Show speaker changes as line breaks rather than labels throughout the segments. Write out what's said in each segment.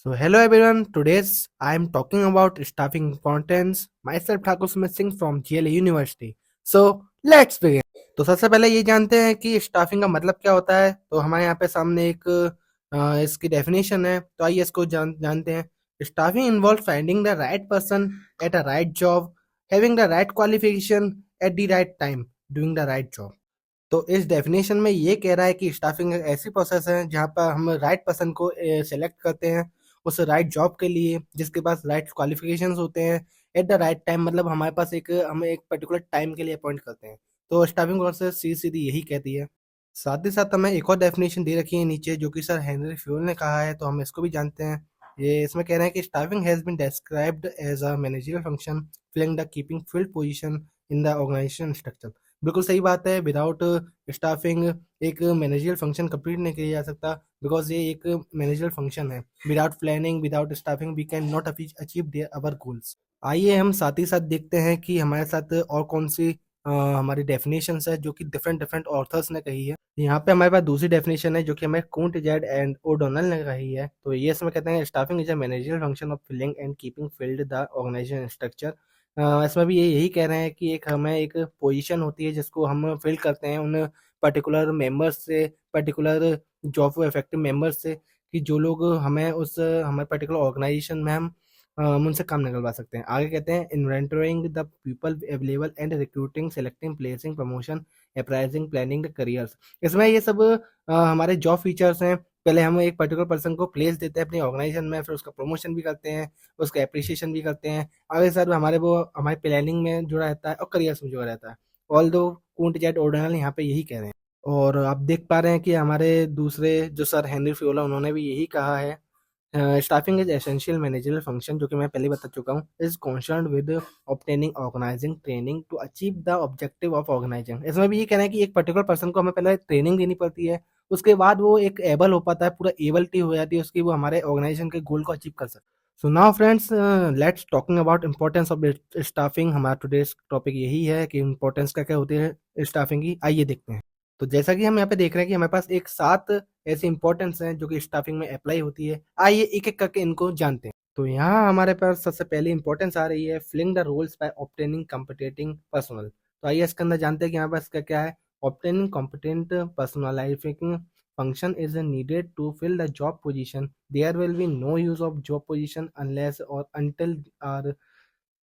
So hello everyone. Today's I am talking about staffing importance. Myself Thakur Sumit Singh from GLA University. So let's begin. तो सबसे पहले ये जानते हैं कि स्टाफिंग का मतलब क्या होता है। तो हमारे यहाँ पे सामने एक इसकी डेफिनेशन है। तो आइए इसको जानते हैं। Staffing involve finding the right person at a right job, having the right qualification at the right time, doing the right job. तो इस डेफिनेशन में ये कह रहा है कि स्टाफिंग एक ऐसी प्रोसेस है जहाँ पर हम राइट पर्सन को सेलेक्ट करते हैं उस राइट जॉब के लिए जिसके पास राइट क्वालिफिकेशंस होते हैं एट द राइट टाइम। मतलब हमारे पास एक हमें एक पर्टिकुलर टाइम के लिए अपॉइंट करते हैं। तो स्टाफिंग प्रोसेस सीधी सीधी यही कहती है। साथ ही साथ हमें एक और डेफिनेशन दे रखी है नीचे जो कि सर हेनरी फ्यूल ने कहा है, तो हम इसको भी जानते हैं। ये इसमें कह रहे हैं कि staffing has been described as a managerial function filling the keeping field position in the organisation structure. बिल्कुल सही बात है। विदाउट स्टाफिंग एक मैनेजरियल फंक्शन कंप्लीट नहीं किया जा सकता, बिकॉज ये एक मैनेजरियल फंक्शन है। Without planning, without staffing we can not achieve our goals. आइए हम साथ ही साथ देखते हैं कि हमारे साथ और कौन सी हमारी डेफिनेशंस है जो कि डिफरेंट डिफरेंट ऑथर्स ने कही है। यहाँ पे हमारे पास दूसरी डेफिनेशन है जो कि हमें कूंट जेड एंड ओडोनल ने कही है। तो ये इसमें कहते हैं staffing is a managerial function of filling and keeping filled the organisation structure. इसमें भी ये यही कह रहे हैं कि एक हमें एक पोजीशन होती है जिसको हम फिल करते हैं उन पर्टिकुलर मेंबर्स से, पर्टिकुलर जॉब इफेक्टिव मेंबर्स से, कि जो लोग हमें उस हमारे पर्टिकुलर ऑर्गेनाइजेशन में हम उनसे काम निकलवा सकते हैं। आगे कहते हैं inventoring the people available and recruiting selecting placing promotion appraising planning the careers. इसमें ये सब हमारे जॉब फीचर्स हैं। पहले हम एक पर्टिकुलर पर्सन को प्लेस देते हैं अपनी ऑर्गेनाइजेशन में, फिर उसका प्रमोशन भी करते हैं, उसका एप्रिसिएशन भी करते हैं। आगे सर हमारे वो हमारे प्लानिंग में जुड़ा रहता है और करियर्स में जुड़ा रहता है। ऑल दो कूंट जेट ओर्डिनल यहाँ पे यही कह रहे हैं। और आप देख पा रहे हैं कि हमारे दूसरे जो सर हेनरी फ्योला उन्होंने भी यही कहा है। Staffing is essential managerial function, जो कि मैं पहले बता चुका हूँ, is concern with obtaining organising training to achieve the objective of organising. इसमें भी ये कहना है कि एक पर्टिकुलर पर्सन को हमें पहले ट्रेनिंग देनी पड़ती है, उसके बाद वो एक एबल हो पाता है, पूरा एबलिटी हो जाती है उसकी, वो हमारे ऑर्गेनाइजेशन के गोल को अचीव कर सकता है। So now friends, let's talking about importance of staffing. हमारा टुडेस टॉपिक यही है कि इंपॉर्टेंस क्या क्या होती है स्टाफिंग की। आइए देखते हैं। तो जैसा कि हम यहाँ पे देख रहे हैं कि हमारे पास एक 7 ऐसी इंपॉर्टेंस हैं जो कि स्टाफिंग में अप्लाई होती है। आइए एक-एक करके इनको जानते हैं। तो यहाँ हमारे पास सबसे पहली इंपॉर्टेंस आ रही है filling the roles by obtaining competing personnel. तो आइए इसके अंदर जानते हैं कि हमारे पास क्या-क्या है। Obtaining competent personalising function is needed to fill the job position. There will be no use of job position unless or until are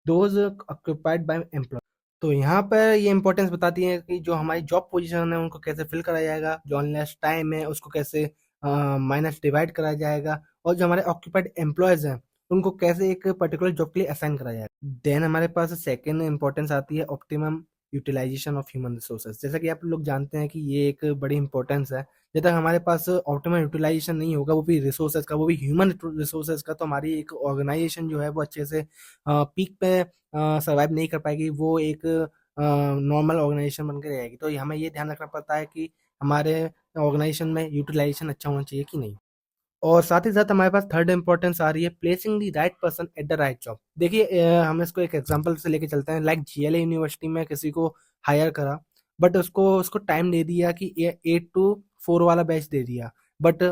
those occupied by employee. तो यहाँ पर ये इंपॉर्टेंस बताती है कि जो हमारी जॉब पोजीशन है उनको कैसे फिल कराया जाएगा, जो अनलेस टाइम है उसको कैसे माइनस डिवाइड कराया जाएगा, और जो हमारे ऑक्यूपाइड एम्प्लॉयज हैं उनको कैसे एक पर्टिकुलर जॉब के लिए असाइन कराया जाएगा। देन हमारे पास सेकंड इंपॉर्टेंस आती है optimum utilisation of human resources. जैसा कि आप लोग जानते हैं कि ये एक बड़ी इंपॉर्टेंस है। जब तक हमारे पास ऑप्टिमम यूटिलाइजेशन नहीं होगा, वो भी रिसोर्सेज का, वो भी ह्यूमन रिसोर्सेज का, तो हमारी एक ऑर्गेनाइजेशन जो है वो अच्छे से पीक पे सर्वाइव नहीं कर पाएगी। वो एक नॉर्मल ऑर्गेनाइजेशन बन के रहेगी। तो हमें ये ध्यान रखना पड़ता है कि हमारे ऑर्गेनाइजेशन में यूटिलाइजेशन अच्छा होना चाहिए कि नहीं। और साथ ही साथ हमारे पास थर्ड इंपॉर्टेंस आ रही है placing the right person at the right job. देखिए, हम इसको एक एग्जांपल से लेके चलते हैं। लाइक जीएलए यूनिवर्सिटी में किसी को हायर करा, बट उसको उसको टाइम दे दिया कि 8 to 4 वाला बैच दे दिया, but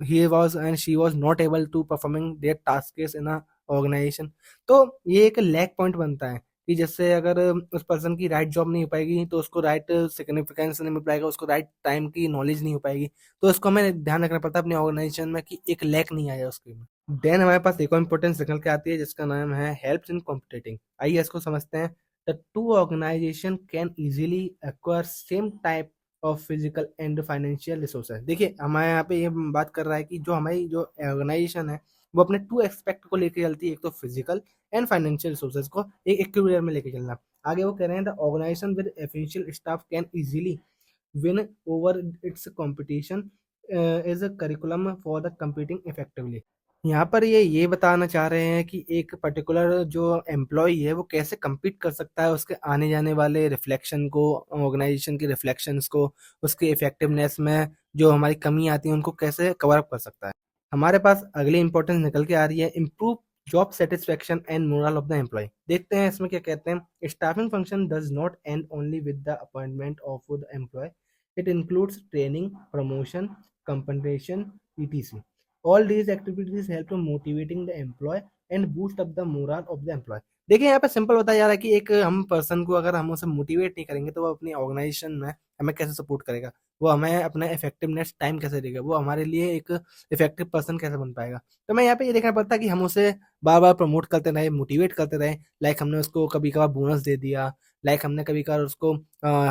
he was and she was not able to performing their task in a organisation. तो ये एक लैक पॉइंट बनता है कि जैसे अगर उस पर्सन की राइट जॉब नहीं हो पाएगी तो उसको राइट सिग्निफिकेंस नहीं मिल पाएगा, उसको राइट टाइम की नॉलेज नहीं हो पाएगी। तो इसको हमें ध्यान रखना पड़ता है अपने ऑर्गेनाइजेशन में कि एक लैक नहीं आया उसके में। देन हमारे पास एक और इंपॉर्टेंस निकल के आती है जिसका नाम है हेल्प्स इन कॉम्पिटिटिंग। आइए इसको समझते हैं। The two organisation can easily acquire same type of physical and financial resources. देखिए, हमारे यहाँ पे ये बात कर रहा है कि जो हमारी जो ऑर्गेनाइजेशन है वो अपने टू एक्सपेक्ट को लेके चलती है, एक तो फिजिकल एंड फाइनेंशियल रिसोर्सेज को एक इक्विलिब्रियम में लेके चलना। आगे वो कह रहे हैं the organisation with efficient staff can easily win over its competition is a curriculum for the competing effectively। यहाँ पर ये बताना चाह रहे हैं कि एक पर्टिकुलर जो एम्प्लॉय है वो कैसे compete कर सकता है उसके आने जाने वाले रिफ्लेक्शन को, ऑर्गेनाइजेशन के रिफ्लेक्शंस को, उसके इफेक्टिवनेस में जो हमारी कमी आती है उनको कैसे कवर अप कर सकता है। हमारे पास अगली इंपॉर्टेंस निकल के आ रही है improve job satisfaction and morale of the employee. देखते हैं इसमें क्या कहते हैं। Staffing function does not end only with the appointment of the employee, it includes training, promotion, compensation, etc. All these activities help to motivating the employee and boost up the morale of the employee. देखिए यहाँ पे simple बताया जा रहा है कि एक हम पर्सन को अगर हम उसे मोटिवेट नहीं करेंगे तो वो अपनी ऑर्गेनाइजेशन में हमें कैसे सपोर्ट करेगा, वो हमें अपना इफेक्टिवनेस टाइम कैसे देगा, वो हमारे लिए एक इफेक्टिव पर्सन कैसे बन पाएगा। तो मैं यहाँ पे ये देखना पड़ता है कि हम उसे बार बार प्रमोट करते रहे, मोटिवेट करते रहे। लाइक हमने उसको कभी कभार बोनस दे दिया, लाइक हमने कभी कभार उसको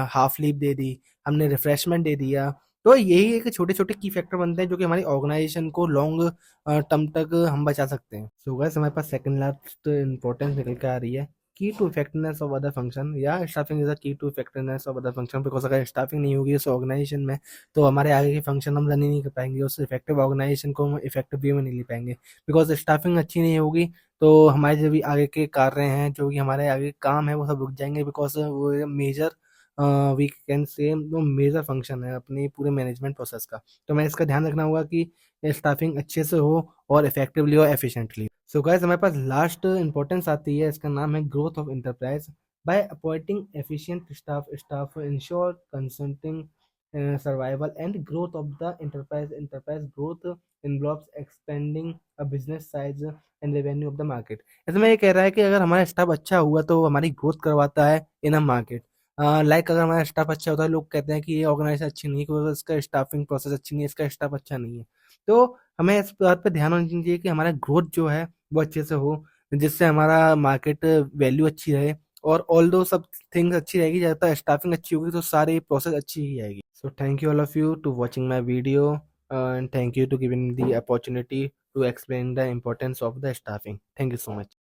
हाफ लीव दे दी, हमने रिफ्रेशमेंट दे दिया। तो यही एक छोटे छोटे की फैक्टर बनते हैं जो कि हमारी ऑर्गेनाइजेशन को लॉन्ग टर्म तक हम बचा सकते हैं। सो गाइस हमारे पास सेकंड लास्ट इंपॉर्टेंस निकल के आ रही है, key to effectiveness of other function. या staffing is a key to effectiveness of other function, because अगर स्टाफिंग नहीं होगी उस ऑर्गेनाइजेशन में तो हमारे आगे के फंक्शन हम रन ही नहीं कर पाएंगे, उस इफेक्टिव ऑर्गेनाइजेशन को हम इफेक्टिव वे में नहीं ले पाएंगे। बिकॉज स्टाफिंग अच्छी नहीं होगी तो हमारे जो भी आगे के कार्य हैं, जो भी हमारे आगे काम है, वो सब रुक जाएंगे। बिकॉज वो मेजर वी कैन से वो मेजर फंक्शन है अपनी पूरे मैनेजमेंट प्रोसेस का। तो मैं इसका ध्यान रखना होगा कि स्टाफिंग अच्छे से हो और इफेक्टिवली और एफिशिएंटली। सो गाइस हमारे पास लास्ट इंपॉर्टेंस आती है, इसका नाम है growth of enterprise. By appointing efficient staff ensure consulting survival and growth of the enterprise growth involves expanding a business size and revenue of the market। इसमें ये कह रहा है कि अगर हमारा स्टाफ अच्छा हुआ तो वो हमारी ग्रोथ करवाता है इन अ मार्केट। लाइक अगर हमारा स्टाफ अच्छा होता है, लोग कहते हैं कि ये ऑर्गेनाइजेशन अच्छी नहीं है क्योंकि इसका स्टाफिंग प्रोसेस अच्छी नहीं है, इसका स्टाफ अच्छा नहीं है। तो हमें इस बात पे ध्यान होना चाहिए कि हमारा ग्रोथ जो है वो अच्छे से हो, जिससे हमारा मार्केट वैल्यू अच्छी रहे। और ऑल दो सब थिंग्स अच्छी रहेगी, ज़्यादातर स्टाफिंग अच्छी होगी तो सारी प्रोसेस अच्छी ही आएगी। So thank you all of you to watching my video and thank you to giving the opportunity to explain the importance of the staffing. Thank you so much.